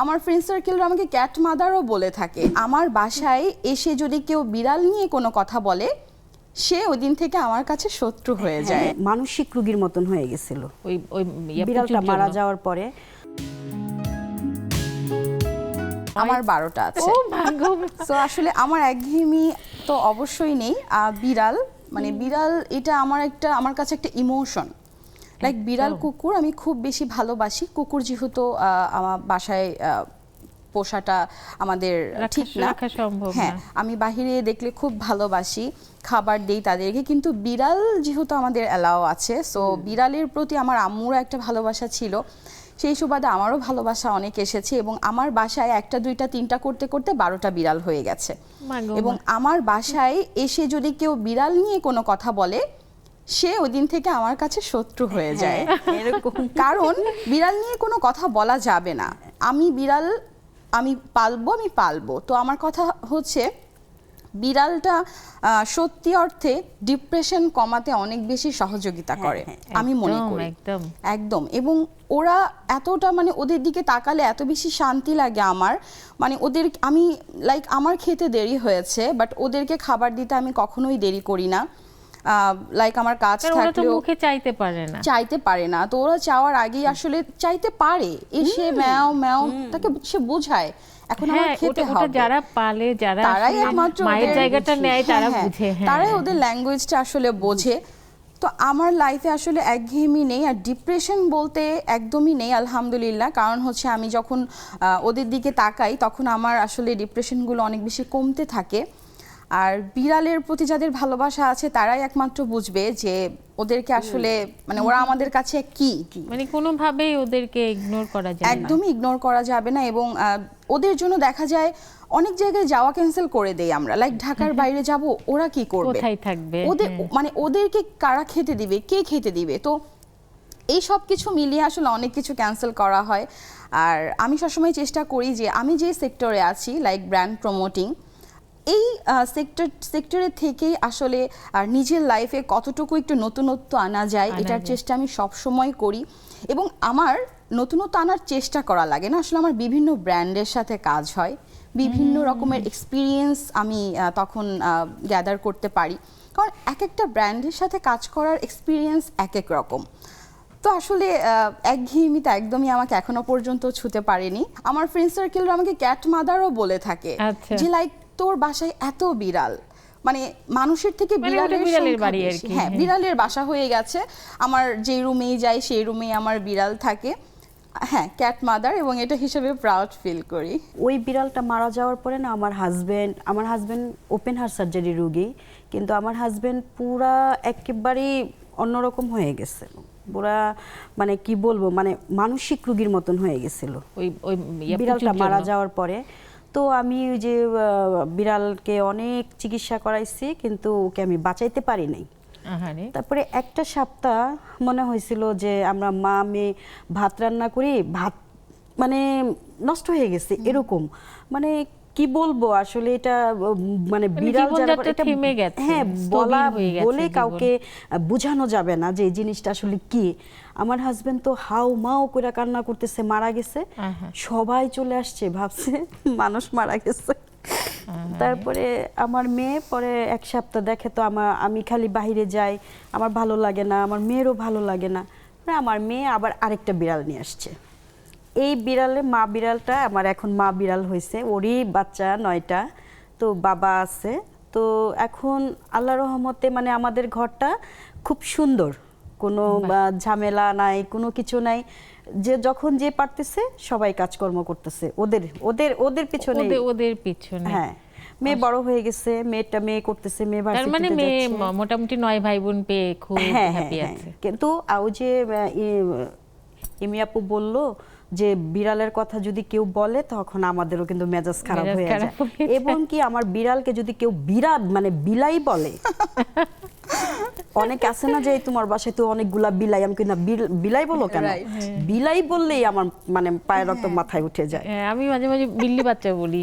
আমার ফ্রেন্ড সার্কেলরা আমাকে ক্যাট মাদারও বলে থাকে। আমার বাসায় এসে যদি কেউ বিড়াল নিয়ে কোনো কথা বলে, সে ওই দিন থেকে আমার কাছে শত্রু হয়ে যায়। মানসিক রোগীর মতন হয়ে গেছিল ওই ওই বিড়ালটা মারা যাওয়ার পরে। আমার 12টা আছে। তো আসলে আমার একঘেয়েমি তো অবশ্যই নেই। বিড়াল মানে বিড়াল এটা আমার কাছে একটা ইমোশন। লাইক বিড়াল কুকুর আমি খুব বেশি ভালোবাসি। কুকুর যেহেতু আমার বাসায় পোষাটা আমাদের ঠিক না, হ্যাঁ আমি বাহিরে দেখলে খুব ভালোবাসি, খাবার দেই তাদেরকে, কিন্তু বিড়াল যেহেতু আমাদের অ্যালাও আছে, সো বিড়ালের প্রতি আমার আম্মুর একটা ভালোবাসা ছিল। সেই সুবাদে আমারও ভালোবাসা অনেক এসেছে এবং আমার বাসায় 1টা 2টা 3টা করতে করতে 12টা বিড়াল হয়ে গেছে। এবং আমার বাসায় এসে যদি কেউ বিড়াল নিয়ে কোনো কথা বলে, সে ওই দিন থেকে আমার কাছে শত্রু হয়ে যায়। কারণ বিড়াল নিয়ে কোনো কথা বলা যাবে না। আমি পালবো। তো আমার কথা হচ্ছে বিড়ালটা সত্যি অর্থে ডিপ্রেশন কমাতে অনেক বেশি সহযোগিতা করে আমি মনে করি। একদম। এবং ওরা এতটা মানে ওদের দিকে তাকালে এত বেশি শান্তি লাগে আমার। মানে আমি আমার খেতে দেরি হয়েছে, বাট ওদেরকে খাবার দিতে আমি কখনোই দেরি করি না। আমার কাজ থাকলেও মুখে চাইতে পারে না, তো ওরা চাওয়ার আগেই আসলে চাইতে পারে, এসে ম্যাও ম্যাও তাকে সে বোঝায় এখন আমার খেতে হবে। যারা পালে, যারা তারাই একমাত্র মায়ের জায়গাটা নেয়, তারা বুঝে, তারাই ওদের ল্যাঙ্গুয়েজটা আসলে বোঝে। তো আমার লাইফে আসলে একঘেয়েমি নেই, আর ডিপ্রেশন বলতে একদমই নেই আলহামদুলিল্লাহ। কারণ হচ্ছে আমি যখন ওদের দিকে তাকাই তখন আমার আসলে ডিপ্রেশনগুলো অনেক বেশি কমতে থাকে। আর বিড়ালের প্রতি যাদের ভালোবাসা আছে তারাই একমাত্র বুঝবে যে ওদেরকে আসলে মানে ওরা আমাদের কাছে কি মানে কোনোভাবেই ওদেরকে ইগনোর করা যায় না, একদমই ইগনোর করা যাবে না। এবং ওদের জন্য দেখা যায় অনেক জায়গায় যাওয়া ক্যান্সেল করে দেই আমরা। ঢাকার বাইরে যাব, ওরা কি করবে, কোথায় থাকবে, মানে ওদেরকে কারা খেতে দিবে, কে খেতে দিবে। তো এই সব কিছু মিলিয়ে আসলে অনেক কিছু ক্যান্সেল করা হয়। আর আমি সবসময় চেষ্টা করি যে আমি যে সেক্টরে আছি ব্র্যান্ড প্রমোটিং, এই সেক্টরে থেকেই আসলে আর নিজের লাইফে কতটুকু একটু নতুনত্ব আনা যায় এটার চেষ্টা আমি সব সময় করি। এবং আমার নতুনত্ব আনার চেষ্টা করা লাগে না, আসলে আমার বিভিন্ন ব্র্যান্ডের সাথে কাজ হয়, বিভিন্ন রকমের এক্সপিরিয়েন্স আমি তখন গ্যাদার করতে পারি। কারণ এক একটা ব্র্যান্ডের সাথে কাজ করার এক্সপিরিয়েন্স এক এক রকম। তো আসলে একঘেয়েমিটা একদমই আমাকে এখনো পর্যন্ত ছুতে পারেনি। আমার ফ্রেন্ড সার্কেলরা আমাকে ক্যাট মাদারও বলে থাকে, যে তোর বাসায় এত বিড়াল, মানে মানুষের থেকে বিড়ালের বাড়ি আর কি, হ্যাঁ বিড়ালের বাসা হয়ে গেছে। আমার যে রুমেই যাই সেই রুমেই আমার বিড়াল থাকে। হ্যাঁ, ক্যাট মাদার, এবং এটা হিসেবে প্রাউড ফিল করি। ওই বিড়ালটা মারা যাওয়ার পরে না আমার হাজবেন্ড ওপেন হার্ট সার্জারি রোগী, কিন্তু আমার হাজবেন্ড পুরা একেবারেই অন্যরকম হয়ে গেছে। পুরা মানে কি বলবো, মানে মানসিক রোগীর মতন হয়ে গেছিল ওই বিড়ালটা মারা যাওয়ার পরে। তো আমি ওই যে বিড়ালকে অনেক চিকিৎসা করাইছি, কিন্তু ওকে আমি বাঁচাইতে পারি নাই। তারপরে একটা সপ্তাহ মনে হয়েছিল যে আমরা মা মেয়ে ভাত রান্না করি, ভাত মানে নষ্ট হয়ে গেছে এরকম। মানে কি বলবো আসলে এটা মানে বিড়াল হ্যাঁ বলে কাউকে বোঝানো যাবে না যে এই জিনিসটা আসলে কি। আমার হাজবেন্ড তো হাউ মাউ করে কান্না করতেছে, মারা গেছে, সবাই চলে আসছে, ভাবছে মানুষ মারা গেছে। তারপরে আমার মেয়ে পরে এক সপ্তাহ দেখে, তো আমি খালি বাহিরে যাই, আমার ভালো লাগে না, আমার মেয়েরও ভালো লাগে না। আমার মেয়ে আবার আরেকটা বিড়াল নিয়ে আসছে। এই মা বিড়ালটা আমার এখন মা বিড়াল হয়েছে, ওরই বাচ্চা 9টা, তো বাবা আছে। তো এখন আল্লাহর রহমতে মানে আমাদের ঘরটা খুব সুন্দর, কোনো ঝামেলা নাই, কোনো কিছু নাই। যে যখন যে পারতেছে সবাই কাজকর্ম করতেছে ওদের পিছনে। হ্যাঁ, মেয়ে বড় হয়ে গেছে, মেয়ে করতেছে, মেয়ে ভার্সিটিতে যাচ্ছে। মোটামুটি 9 ভাই বোন পেয়ে খুব হ্যাপি আছে। কিন্তু ওই যে ইমি আপু বললো যে বিড়ালের কথা যদি কেউ বলে তখন আমাদেরও কিন্তু মেজাজ খারাপ হয়ে যায়। এবং কি আমার বিড়ালকে যদি কেউ বিলাই বলে, অনেক আছে না যে তোমার বাসায় তো অনেকগুলা বিলাই, আমি না বিলাই বলো কেন, বিলাই বললেই আমার মানে পায়ের রক্ত মাথায় উঠে যায়। আমি মাঝে মাঝে বিল্লি বাচ্চা বলি।